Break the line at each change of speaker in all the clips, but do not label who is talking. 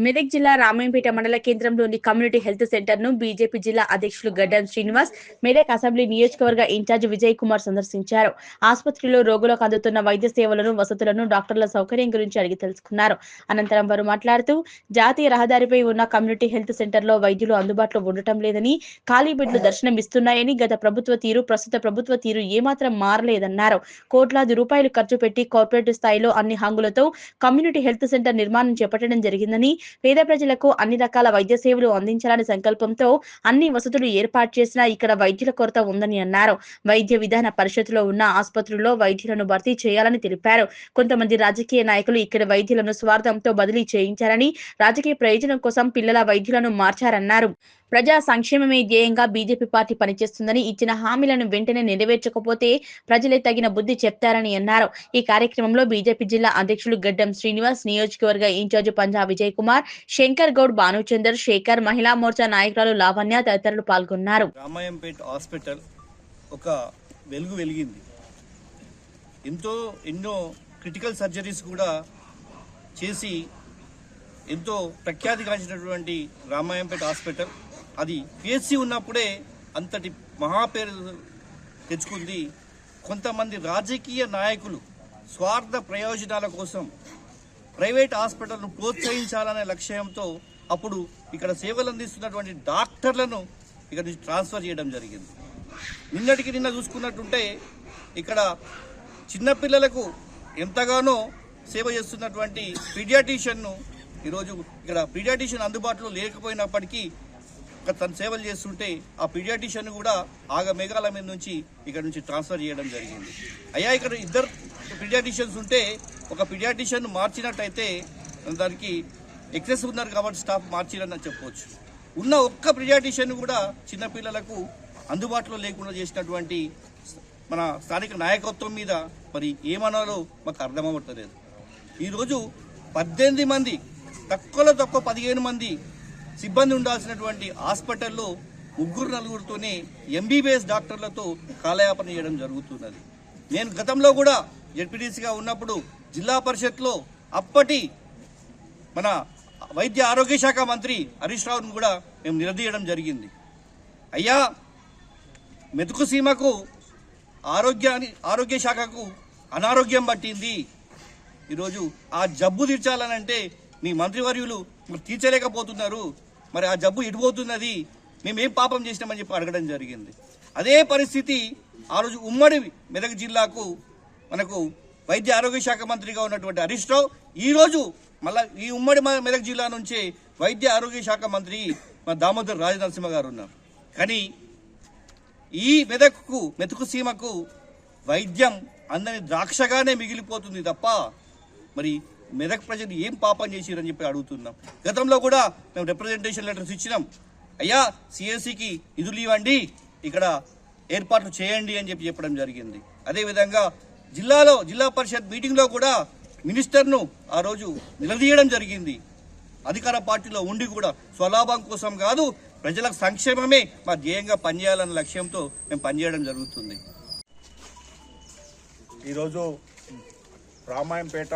మెదక్ జిల్లా రామాయంపేట మండల కేంద్రంలోని కమ్యూనిటీ హెల్త్ సెంటర్ ను బీజేపీ జిల్లా అధ్యక్షులు గడ్డం శ్రీనివాస్, మెదక్ అసెంబ్లీ నియోజకవర్గ ఇన్ఛార్జ్ విజయ్ కుమార్ సందర్శించారు. ఆసుపత్రిలో రోగులకు అందుతున్న వైద్య సేవలను, వసతులను, డాక్టర్ల సౌకర్యం గురించి అడిగి తెలుసుకున్నారు. అనంతరం వారు మాట్లాడుతూ, జాతీయ రహదారిపై ఉన్న కమ్యూనిటీ హెల్త్ సెంటర్ లో వైద్యులు అందుబాటులో ఉండటం లేదని, ఖాళీ బెడ్లు దర్శనమిస్తున్నాయని, గత ప్రభుత్వ తీరు, ప్రస్తుత ప్రభుత్వ తీరు ఏమాత్రం మారలేదన్నారు. కోట్లాది రూపాయలు ఖర్చు పెట్టి కార్పొరేట్ స్థాయిలో అన్ని హంగులతో కమ్యూనిటీ హెల్త్ సెంటర్ నిర్మాణం చేపట్టడం జరిగిందని, పేద ప్రజలకు అన్ని రకాల వైద్య సేవలు అందించాలనే సంకల్పంతో అన్ని వసతులు ఏర్పాటు చేసినా ఇక్కడ వైద్యుల కొరత ఉందని అన్నారు. వైద్య విధాన పరిషత్తులో ఉన్న ఆసుపత్రుల్లో వైద్యులను భర్తీ చేయాలని తెలిపారు. కొంతమంది రాజకీయ నాయకులు ఇక్కడ వైద్యులను స్వార్థంతో బదిలీ చేయించారని, రాజకీయ ప్రయోజనం కోసం పిల్లల వైద్యులను మార్చారన్నారు. ప్రజా సంక్షేమమే ధ్యేయంగా బీజేపీ పార్టీ పనిచేస్తుందని, ఇచ్చిన హామీలను వెంటనే నెరవేర్చకపోతే ప్రజలే తగిన బుద్ధి చెప్తారని అన్నారు. ఈ కార్యక్రమంలో బీజేపీ జిల్లా అధ్యక్షులు గడ్డం శ్రీనివాస్, నియోజకవర్గ ఇన్ఛార్జ్ పంజా విజయ్ కుమార్, శంకర్ గౌడ్, భానుచందర్, శేఖర్, మహిళా మోర్చా నాయకురాలు లావణ్య తదితరులు పాల్గొన్నారు.
రామాయంపేట హాస్పిటల్ ఒక వెలుగు వెలిగింది. ఎన్నో క్రిటికల్ సర్జరీస్ కూడా చేసి ఎంతో ప్రఖ్యాతి గాంచినటువంటి రామాయంపేట హాస్పిటల్ అది పిహెచ్సి ఉన్నప్పుడే అంతటి మహాపేరు తెచ్చుకుంది. కొంతమంది రాజకీయ నాయకులు స్వార్థ ప్రయోజనాల కోసం ప్రైవేట్ హాస్పిటల్ను ప్రోత్సహించాలనే లక్ష్యంతో అప్పుడు ఇక్కడ సేవలు అందిస్తున్నటువంటి డాక్టర్లను ఇక్కడ నుంచి ట్రాన్స్ఫర్ చేయడం జరిగింది. నిన్న చూసుకున్నట్టుంటే ఇక్కడ చిన్నపిల్లలకు ఎంతగానో సేవ చేస్తున్నటువంటి పీడియాట్రిషియన్ను ఈరోజు ఇక్కడ పీడియాట్రిషియన్ అందుబాటులో లేకపోయినప్పటికీ తను సేవలు చేస్తుంటే ఆ పీడియాట్రిషియన్ కూడా మేఘాల మీద నుంచి ఇక్కడ నుంచి ట్రాన్స్ఫర్ చేయడం జరిగింది. ఇక్కడ ఇద్దరు పీడియాట్రిషియన్స్ ఉంటే ఒక పీడియాట్రిషియన్ మార్చినట్టయితే దానికి ఎక్సెస్ ఉన్నారు కాబట్టి స్టాఫ్ మార్చిరని చెప్పవచ్చు. ఉన్న ఒక్క పీడియాట్రిషియన్ కూడా చిన్నపిల్లలకు అందుబాటులో లేకుండా చేసినటువంటి మన స్థానిక నాయకత్వం మీద మరి ఏమనాలో మాకు అర్థమవుతలేదు. ఈరోజు 18 మంది తక్కువలో తక్కువ 15 మంది సిబ్బంది ఉండాల్సినటువంటి హాస్పిటల్లో 3-4తోనే ఎంబీబీఎస్ డాక్టర్లతో కాలయాపన చేయడం జరుగుతున్నది. నేను గతంలో కూడా జెడ్పీటీసీగా ఉన్నప్పుడు జిల్లా పరిషత్లో అప్పటి మన వైద్య ఆరోగ్య శాఖ మంత్రి హరీష్ రావును కూడా మేము నిలదీయడం జరిగింది. మెతుకు సీమకు ఆరోగ్య శాఖకు అనారోగ్యం పట్టింది. ఈరోజు ఆ జబ్బు తీర్చాలనంటే మీ మంత్రివర్యులు తీర్చలేకపోతున్నారు. మరి ఆ జబ్బు ఎటుపోతున్నది, మేమేం పాపం చేసినామని చెప్పి అడగడం జరిగింది. అదే పరిస్థితి ఆ రోజు ఉమ్మడి మెదక్ జిల్లాకు మనకు వైద్య ఆరోగ్య శాఖ మంత్రిగా ఉన్నటువంటి హరీష్ రావు ఈరోజు మళ్ళీ ఈ ఉమ్మడి మెదక్ జిల్లా నుంచే వైద్య ఆరోగ్య శాఖ మంత్రి మన దామోదర్ రాజనరసింహ గారు ఉన్నారు. కానీ ఈ మెతుకు సీమకు వైద్యం అందని ద్రాక్షగానే మిగిలిపోతుంది తప్ప మరి మెదక్ ప్రజలు ఏం పాపం చేసిరని చెప్పి అడుగుతున్నాం. గతంలో కూడా మేము రిప్రజెంటేషన్ లెటర్స్ ఇచ్చినాం. సిఎస్సికి నిధులు ఇవ్వండి, ఇక్కడ ఏర్పాట్లు చేయండి అని చెప్పడం జరిగింది. అదేవిధంగా జిల్లా పరిషత్ మీటింగ్లో కూడా మినిస్టర్ను ఆ రోజు నిలదీయడం జరిగింది. అధికార పార్టీలో ఉండి కూడా స్వలాభం కోసం కాదు, ప్రజల సంక్షేమమే మా ధ్యేయంగా పనిచేయాలన్న లక్ష్యంతో మేము పనిచేయడం జరుగుతుంది.
ఈరోజు రామాయంపేట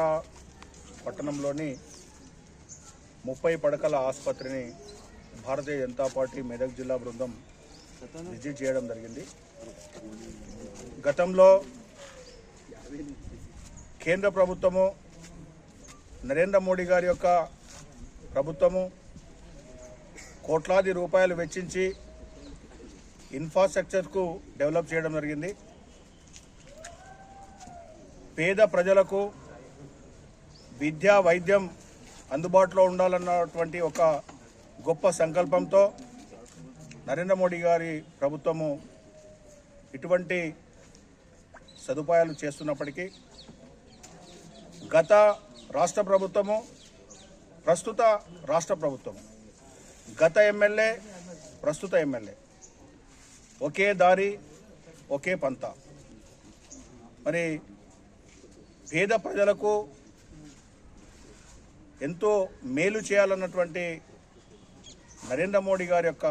పట్టణంలోని 30 పడకల ఆసుపత్రిని భారతీయ జనతా పార్టీ మెదక్ జిల్లా బృందం విజిట్ చేయడం జరిగింది. గతంలో కేంద్ర ప్రభుత్వము, నరేంద్ర మోడీ గారి యొక్క ప్రభుత్వము కోట్లాది రూపాయలు వెచ్చించి ఇన్ఫ్రాస్ట్రక్చర్కు డెవలప్ చేయడం జరిగింది. పేద ప్రజలకు విద్య, వైద్యం అందుబాటులో ఉండాలన్నటువంటి ఒక గొప్ప సంకల్పంతో నరేంద్ర మోడీ గారి ప్రభుత్వము ఇటువంటి సదుపాయాలు చేస్తున్నప్పటికీ గత రాష్ట్ర ప్రభుత్వము, ప్రస్తుత రాష్ట్ర ప్రభుత్వము, గత ఎమ్మెల్యే, ప్రస్తుత ఎమ్మెల్యే ఒకే దారి ఒకే పంత. మరి పేద ప్రజలకు ఎంతో మేలు చేయాలన్నటువంటి నరేంద్ర మోడీ గారి యొక్క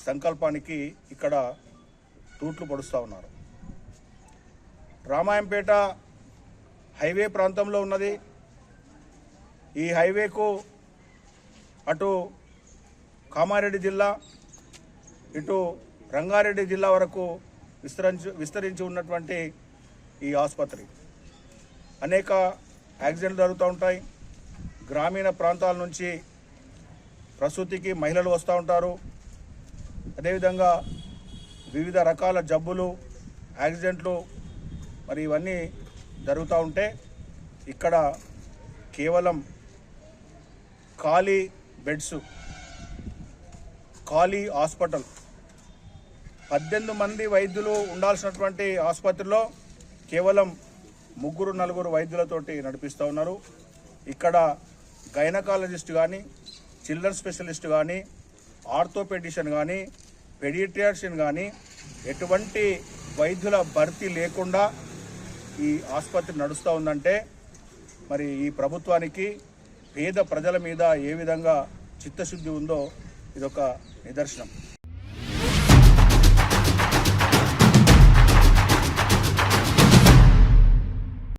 సంకల్పానికి ఇక్కడ తూట్లు పొడుస్తూ ఉన్నారు. రామాయంపేట హైవే ప్రాంతంలో ఉన్నది. ఈ హైవేకు అటు కామారెడ్డి జిల్లా ఇటు రంగారెడ్డి జిల్లా వరకు విస్తరించి ఉన్నటువంటి ఈ ఆసుపత్రి అనేక యాక్సిడెంట్లు జరుగుతూ ఉంటాయి. గ్రామీణ ప్రాంతాల నుంచి ప్రసూతికి మహిళలు వస్తూ ఉంటారు. అదేవిధంగా వివిధ రకాల జబ్బులు, యాక్సిడెంట్లు మరి ఇవన్నీ జరుగుతూ ఉంటే ఇక్కడ కేవలం ఖాళీ బెడ్స్, ఖాళీ హాస్పిటల్, 18 మంది వైద్యులు ఉండాల్సినటువంటి ఆసుపత్రిలో కేవలం 3-4 వైద్యులతోటి నడిపిస్తూ ఉన్నారు. ఇక్కడ గైనకాలజిస్ట్ కానీ, చిల్డ్రన్ స్పెషలిస్ట్ కానీ, ఆర్థోపెడిషన్ కానీ, పెడియాట్రిషియన్ కానీ ఎటువంటి వైద్యుల భర్తీ లేకుండా ఈ ఆసుపత్రి నడుస్తూ ఉందంటే మరి ఈ ప్రభుత్వానికి పేద ప్రజల మీద ఏ విధంగా చిత్తశుద్ధి ఉందో ఇదొక నిదర్శనం.